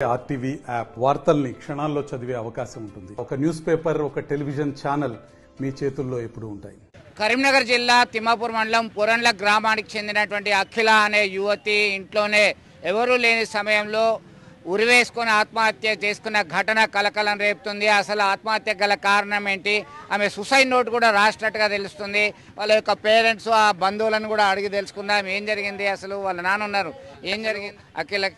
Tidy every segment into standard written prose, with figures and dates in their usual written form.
RTV app వార్తల్ని క్షణాల్లో చదివే అవకాశం ఉంటుంది. ఒక న్యూస్ పేపర్, ఒక టెలివిజన్ ఛానల్ మీ చేతుల్లో ఎప్పుడూ ఉంటాయి. కరీంనగర్ జిల్లా తిమ్మాపూర్ మండలం పొరండ్ల గ్రామానికి చెందినటువంటి అఖిల అనే యువతి ఇంట్లోనే ఎవరూ లేని సమయంలో ఉరివేసుకొని ఆత్మహత్య చేసుకున్న ఘటన కలకలం రేపుతుంది. అసలు ఆత్మహత్య గల కారణం ఏంటి, ఆమె సూసైడ్ నోట్ కూడా రాసినట్టుగా తెలుస్తుంది. వాళ్ళ యొక్క పేరెంట్స్, ఆ బంధువులను కూడా అడిగి తెలుసుకుందాం ఏం జరిగింది, అసలు వాళ్ళ నాన్న ఉన్నారు, ఏం జరిగింది, అఖిల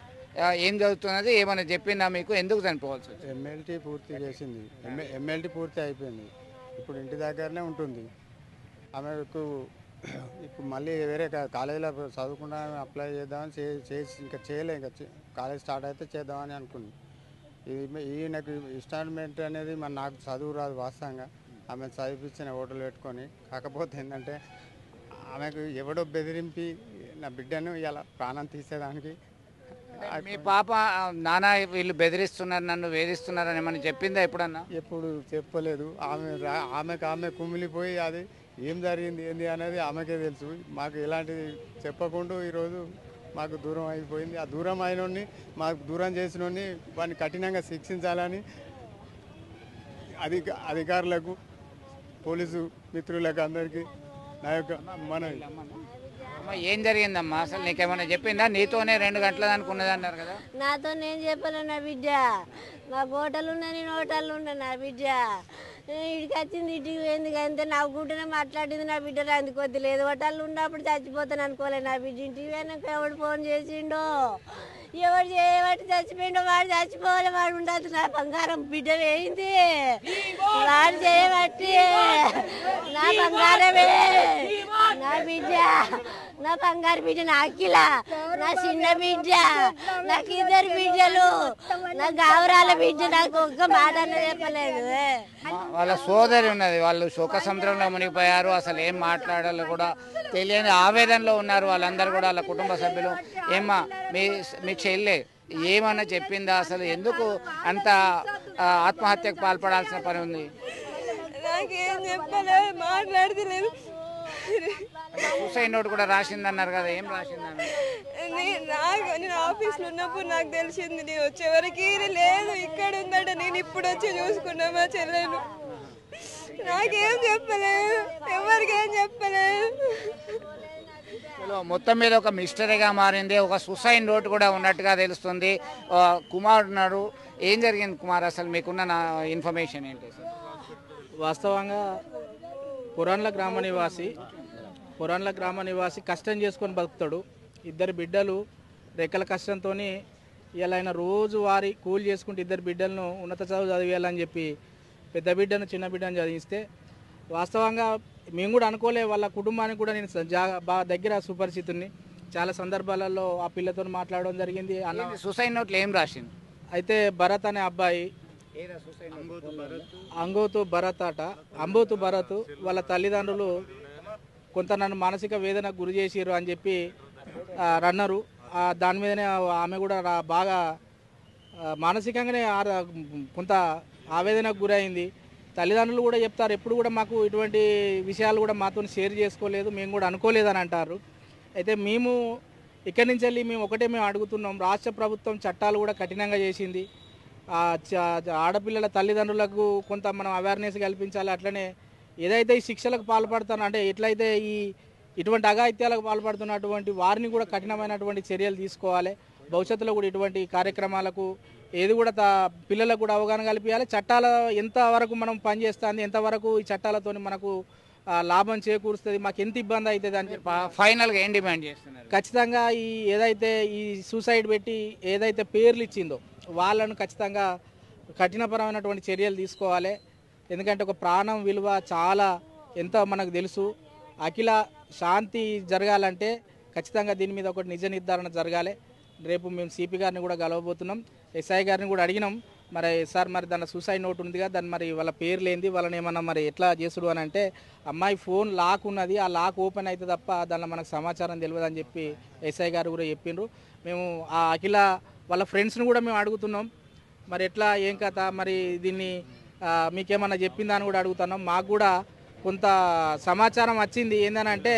ఏం జరుగుతున్నది, ఏమైనా చెప్పిందా మీకు, ఎందుకు చనిపోవాల్సి వచ్చింది? ఎమ్మెల్టీ పూర్తి చేసింది, ఎమ్మెల్టీ పూర్తి అయిపోయింది, ఇప్పుడు ఇంటి దగ్గరనే ఉంటుంది. ఆమెకు ఇప్పుడు మళ్ళీ వేరే కాలేజీలో చదువుకుండా అప్లై చేద్దామని చేసి ఇంకా చేయలే, ఇంకా కాలేజ్ స్టార్ట్ అయితే చేద్దామని అనుకుంది. ఈయనకు ఇన్స్టాల్మెంట్ అనేది మరి నాకు చదువు రాదు వాస్తవంగా, ఆమె చదివించిన ఓటలు పెట్టుకొని. కాకపోతే ఏంటంటే ఆమెకు ఎవడో బెదిరింపి నా బిడ్డను ఇలా ప్రాణం తీసేదానికి. మీ పాప నాన్న వీళ్ళు బెదిరిస్తున్నారు, నన్ను వేధిస్తున్నారని ఏమని చెప్పిందా ఎప్పుడన్నా? ఎప్పుడు చెప్పలేదు. ఆమె కుమిలిపోయి అది ఏం జరిగింది ఏంది అనేది ఆమెకే తెలుసు. మాకు ఎలాంటిది చెప్పకుండా ఈరోజు మాకు దూరం అయిపోయింది. ఆ దూరం అయినోడిని, మాకు దూరం చేసినోడిని వాడిని కఠినంగా శిక్షించాలని అధికారులకు, పోలీసు మిత్రులకు అందరికీ నా యొక్క మనవి. ఏం జరిగిందమ్మా, అసలు నీకేమైనా చెప్పిందా? నీతోనే 2 గంటల దానికి ఉన్నదన్నారు కదా. నాతో నేను చెప్పాను నా బిడ్డ, మా హోటల్ ఉన్నా, నేను హోటల్లో ఉన్నా. నా బిడ్డ ఇడికి వచ్చింది, ఇంటికి పోయింది, అంతే నవ్వుకుంటూనే మాట్లాడింది. నా బిడ్డ అందుకొద్ది లేదు, హోటల్లో ఉన్నప్పుడు చచ్చిపోతాను అనుకోలేదు. నా బిడ్డ ఇంటికి పోయినాక ఎవడు ఫోన్ చేసిండో, ఎవడు చేయబట్టి చచ్చిపోయిండో, వాడు చచ్చిపోవాలి, వాడు ఉండదు. నా బంగారం బిడ్డ వేయింది, వాడు చేయబట్టి నా బంగారమే, నా బిడ్డ, నా బంగారు బిడ్డ, నా అఖిల, నా చిన్న బిడ్డ, నాకు 2 బిడ్డలు, నా గావరాల బిడ్డ, నాకు ఒక్క మాట చెప్పలేదు. వాళ్ళ సోదరి ఉన్నది, వాళ్ళు శోక సముద్రంలో మునిగిపోయారు, అసలు ఏం మాట్లాడాలో కూడా తెలియని ఆవేదనలో ఉన్నారు వాళ్ళందరూ కూడా, వాళ్ళ కుటుంబ సభ్యులు. ఏమ్మా మీ చెల్లె ఏమన్నా చెప్పిందా, అసలు ఎందుకు అంత ఆత్మహత్యకు పాల్పడాల్సిన పని ఉంది? నాకేం చెప్పలేదు, మాట్లాడతలేదు. సూసైడ్ నోట్ కూడా రాసిందన్నారు కదా, ఏం రాసిందని? నేను ఆఫీస్లో ఉన్నప్పుడు నాకు తెలిసింది, నేను వచ్చేవరకు లేదు, ఇక్కడ ఉందంటే నేను ఇప్పుడు వచ్చి చూసుకున్నా మా చెల్లెలు. నాకేం చెప్పలేదు, ఎవరికేం చెప్పలేదు. మొత్తం మీద ఒక మిస్టరీగా మారింది. ఒక సూసైడ్ నోట్ కూడా ఉన్నట్టుగా తెలుస్తుంది. కుమార్ ఉన్నారు, ఏం జరిగింది కుమార్, అసలు మీకున్న ఇన్ఫర్మేషన్ ఏంటి? వాస్తవంగా పొరాన్ల గ్రామ నివాసి కష్టం చేసుకొని బతుకుతాడు. 2 బిడ్డలు రెక్కల కష్టంతో ఇలా ఆయన రోజు వారి కూలి చేసుకుంటూ 2 బిడ్డలను ఉన్నత చదువు చదివేయాలని చెప్పి పెద్ద బిడ్డను చిన్న బిడ్డను చదివిస్తే, వాస్తవంగా మేము కూడా అనుకోలే, వాళ్ళ కుటుంబానికి కూడా నేను బాగా దగ్గర సుపరిచితుని. చాలా సందర్భాలలో ఆ పిల్లతో మాట్లాడడం జరిగింది. సూసైడ్ నోట్లో ఏం రాసింది? అయితే భరత్ అనే అబ్బాయి, అంగోతు భరత్ వాళ్ళ తల్లిదండ్రులు కొంత నన్ను మానసిక వేదనకు గురి చేసిర్రు అని చెప్పి రన్నరు. దాని మీదనే ఆమె కూడా బాగా మానసికంగానే కొంత ఆవేదనకు గురైంది. తల్లిదండ్రులు కూడా చెప్తారు, ఎప్పుడు కూడా మాకు ఇటువంటి విషయాలు కూడా మాతో షేర్ చేసుకోలేదు, మేము కూడా అనుకోలేదని అంటారు. అయితే మేము ఇక్కడి నుంచి వెళ్ళి మేము అడుగుతున్నాం, రాష్ట్ర ప్రభుత్వం చట్టాలు కూడా కఠినంగా చేసింది. ఆడపిల్లల తల్లిదండ్రులకు కొంత మనం అవేర్నెస్ కల్పించాలి. అట్లనే ఏదైతే ఈ శిక్షలకు పాల్పడుతున్నా, అంటే ఎట్లయితే ఇటువంటి అఘాయిత్యాలకు పాల్పడుతున్నటువంటి వారిని కూడా కఠినమైనటువంటి చర్యలు తీసుకోవాలి. భవిష్యత్తులో కూడా ఇటువంటి కార్యక్రమాలకు ఏది కూడా పిల్లలకు కూడా అవగాహన కల్పించాలి. చట్టాల ఎంతవరకు మనం పనిచేస్తుంది, ఎంతవరకు ఈ చట్టాలతో మనకు లాభం చేకూరుస్తుంది, మాకు ఎంత ఇబ్బంది అవుతుంది అని చెప్పి ఫైనల్గా ఏం డిమాండ్ చేస్తున్నారు? ఖచ్చితంగా ఏదైతే ఈ సూసైడ్ పెట్టి ఏదైతే పేర్లు ఇచ్చిందో వాళ్ళను ఖచ్చితంగా కఠినపరమైనటువంటి చర్యలు తీసుకోవాలి. ఎందుకంటే ఒక ప్రాణం విలువ చాలా ఎంతో మనకు తెలుసు. అఖిల శాంతి జరగాలంటే ఖచ్చితంగా దీని మీద ఒకటి నిజ నిర్ధారణ జరగాలి. రేపు మేము సిపి గారిని కూడా కలవబోతున్నాం, ఎస్ఐ గారిని కూడా అడిగినాం. మరి సార్, మరి దాని సూసైడ్ నోట్ ఉందిగా, దాన్ని మరి వాళ్ళ పేర్లు ఏంది, వాళ్ళని ఏమన్నా మరి ఎట్లా చేసుడు అని అంటే, అమ్మాయి ఫోన్ లాక్ ఉన్నది, ఆ లాక్ ఓపెన్ అయితే తప్ప దానిలో మనకు సమాచారం తెలియదు అని చెప్పి ఎస్ఐ గారు కూడా చెప్పిండ్రు. మేము ఆ అఖిల వాళ్ళ ఫ్రెండ్స్ని కూడా మేము అడుగుతున్నాం, మరి ఎట్లా ఏం కథ, మరి దీన్ని మీకేమన్నా చెప్పిందా అని కూడా అడుగుతున్నాం. మాకు కూడా కొంత సమాచారం వచ్చింది ఏంటంటే,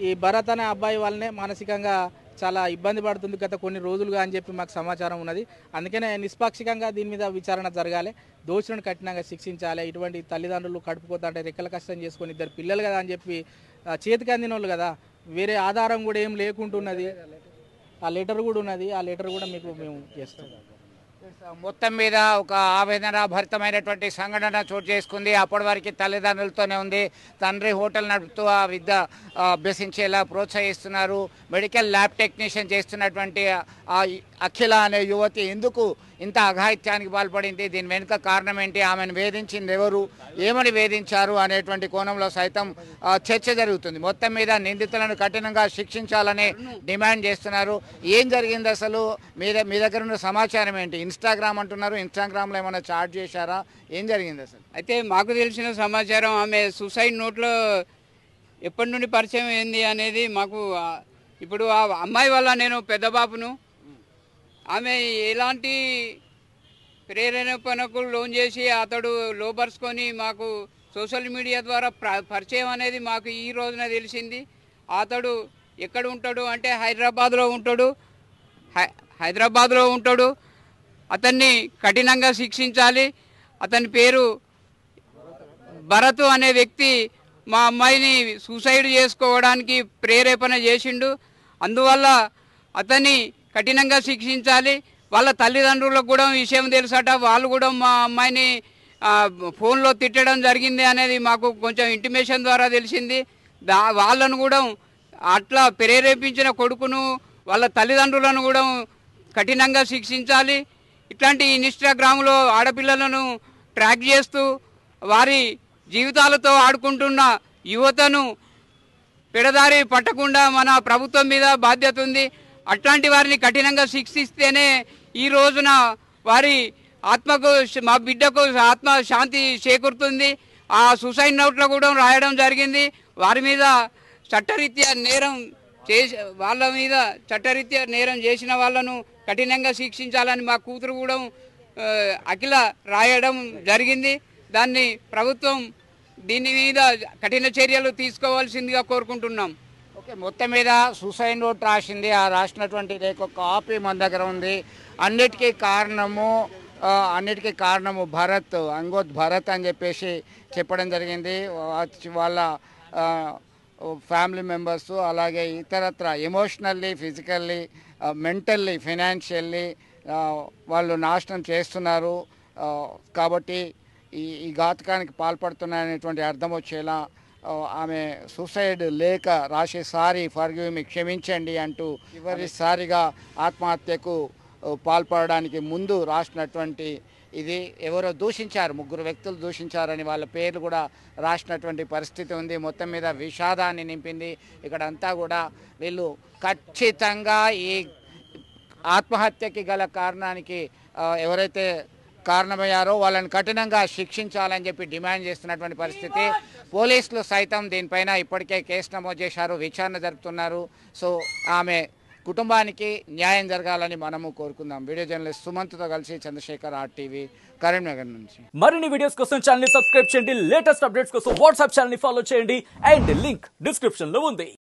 ఈ భరత్ అనే అబ్బాయి వాళ్ళనే మానసికంగా చాలా ఇబ్బంది పడుతుంది గత కొన్ని రోజులుగా అని చెప్పి మాకు సమాచారం ఉన్నది. అందుకనే నిష్పాక్షికంగా దీని మీద విచారణ జరగాలి, దోషులను కఠినంగా శిక్షించాలి. ఇటువంటి తల్లిదండ్రులు కడుపుకోతా అంటే రెక్కల కష్టం చేసుకొని 2 పిల్లలు కదా అని చెప్పి చేతికి అందిన వాళ్ళు కదా, వేరే ఆధారం కూడా ఏం లేకుంటున్నది. ఆ లెటర్ కూడా ఉన్నది, ఆ లెటర్ కూడా మీకు మేము చేస్తాం. మొత్తం మీద ఒక ఆవేదన భరితమైనటువంటి సంఘటన చోటు చేసుకుంది. అప్పటి వరకు తల్లిదండ్రులతోనే ఉంది. తండ్రి హోటల్ నడుపుతూ ఆ విద్య అభ్యసించేలా ప్రోత్సహిస్తున్నారు. మెడికల్ ల్యాబ్ టెక్నీషియన్ చేస్తున్నటువంటి ఆ అఖిల అనే యువతి ఎందుకు ఇంత అఘాయిత్యానికి పాల్పడింది, దీని వెనుక కారణం ఏంటి, ఆమెను వేధించింది ఎవరు, ఏమని వేధించారు అనేటువంటి కోణంలో సైతం చర్చ జరుగుతుంది. మొత్తం మీద నిందితులను కఠినంగా శిక్షించాలని డిమాండ్ చేస్తున్నారు. ఏం జరిగింది అసలు, మీ దగ్గర ఉన్న సమాచారం ఏంటి? ఇన్స్టాగ్రామ్ అంటున్నారు, ఇన్స్టాగ్రామ్లో ఏమైనా చాట్ చేశారా, ఏం జరిగింది అసలు? అయితే మాకు తెలిసిన సమాచారం ఆమె సూసైడ్ నోట్లో ఎప్పటి నుండి పరిచయం ఏంది అనేది మాకు ఇప్పుడు ఆ అమ్మాయి వల్ల నేను పెద్ద బాపును, ఆమె ఎలాంటి ప్రేరేపణకు లోన్ చేసి అతడు లోపరుచుకొని మాకు సోషల్ మీడియా ద్వారా పరిచయం అనేది మాకు ఈ రోజున తెలిసింది. అతడు ఎక్కడ ఉంటాడు అంటే హైదరాబాద్లో ఉంటాడు. అతన్ని కఠినంగా శిక్షించాలి. అతని పేరు భరత్ అనే వ్యక్తి మా అమ్మాయిని సూసైడ్ చేసుకోవడానికి ప్రేరేపణ చేసిండు. అందువల్ల అతన్ని కఠినంగా శిక్షించాలి. వాళ్ళ తల్లిదండ్రులకు కూడా విషయం తెలుసట, వాళ్ళు కూడా మా అమ్మాయిని ఫోన్లో తిట్టడం జరిగింది అనేది మాకు కొంచెం ఇంటిమేషన్ ద్వారా తెలిసింది. వాళ్ళను కూడా అట్లా ప్రేరేపించిన కొడుకును వాళ్ళ తల్లిదండ్రులను కూడా కఠినంగా శిక్షించాలి. ఇట్లాంటి ఇన్స్టాగ్రామ్లో ఆడపిల్లలను ట్రాక్ చేస్తూ వారి జీవితాలతో ఆడుకుంటున్న యువతను పెడదారి పట్టకుండా మన ప్రభుత్వం మీద బాధ్యత ఉంది. అట్లాంటి వారిని కఠినంగా శిక్షిస్తేనే ఈ రోజున వారి ఆత్మకు, మా బిడ్డకు ఆత్మ శాంతి చేకూరుతుంది. ఆ సూసైడ్ నోట్లో కూడా రాయడం జరిగింది. వారి మీద చట్టరీత్యా నేరం చేసిన వాళ్ళను కఠినంగా శిక్షించాలని మా కూతురు కూడా అఖిల రాయడం జరిగింది. దాన్ని ప్రభుత్వం దీని మీద కఠిన చర్యలు తీసుకోవాల్సిందిగా కోరుకుంటున్నాం. ఓకే, మొత్తం మీద సూసైడ్ నోట్ రాసింది. ఆ రాసినటువంటి రేఖ కాపీ మన దగ్గర ఉంది. అన్నిటికీ కారణము భరత్, అంగోత్ భరత్ అని చెప్పేసి చెప్పడం జరిగింది. వాళ్ళ ఫ్యామిలీ మెంబర్స్ అలాగే ఇతరత్ర ఎమోషనల్లీ, ఫిజికల్లీ, మెంటల్లీ, ఫైనాన్షియల్లీ వాళ్ళు నాశనం చేస్తున్నారు. కాబట్టి ఈ ఘాతకానికి పాల్పడుతున్నాయనేటువంటి అర్థం వచ్చేలా ఆమె సూసైడ్ లేఖ రాసి సారీ ఫర్గివ్ మీ, క్షమించండి అంటూ చివరిసారిగా ఆత్మహత్యకు పాల్పడడానికి ముందు రాసినటువంటి ఇది ఎవరో దూషించారు, 3 వ్యక్తులు దూషించారని వాళ్ళ పేర్లు కూడా రాసినటువంటి పరిస్థితి ఉంది. మొత్తం మీద విషాదాన్ని నింపింది. ఇక్కడంతా కూడా వీళ్ళు ఖచ్చితంగా ఈ ఆత్మహత్యకి గల కారణానికి ఎవరైతే కారణమయ్యారో వాళ్ళని కఠినంగా శిక్షించాలని చెప్పి డిమాండ్ చేస్తున్నటువంటి పరిస్థితి. పోలీసులు సైతం దీనిపైన ఇప్పటికే కేసు నమోదు చేశారు, విచారణ జరుపుతున్నారు. సో ఆమె కుటుంబానికి న్యాయం జరగాలని మనము కోరుకుందాం. వీడియో జర్నలిస్ట్ సుమంత్తో కలిసి చంద్రశేఖర్, RTV, కరీంనగర్ నుంచి. మరిన్ని వీడియోస్ కోసం ఛానల్ ని సబ్స్క్రైబ్ చేయండి, లేటెస్ట్ అప్డేట్స్ కోసం వాట్సాప్ ఛానల్ ని ఫాలో చేయండి అండ్ లింక్ డిస్క్రిప్షన్ లో ఉంది.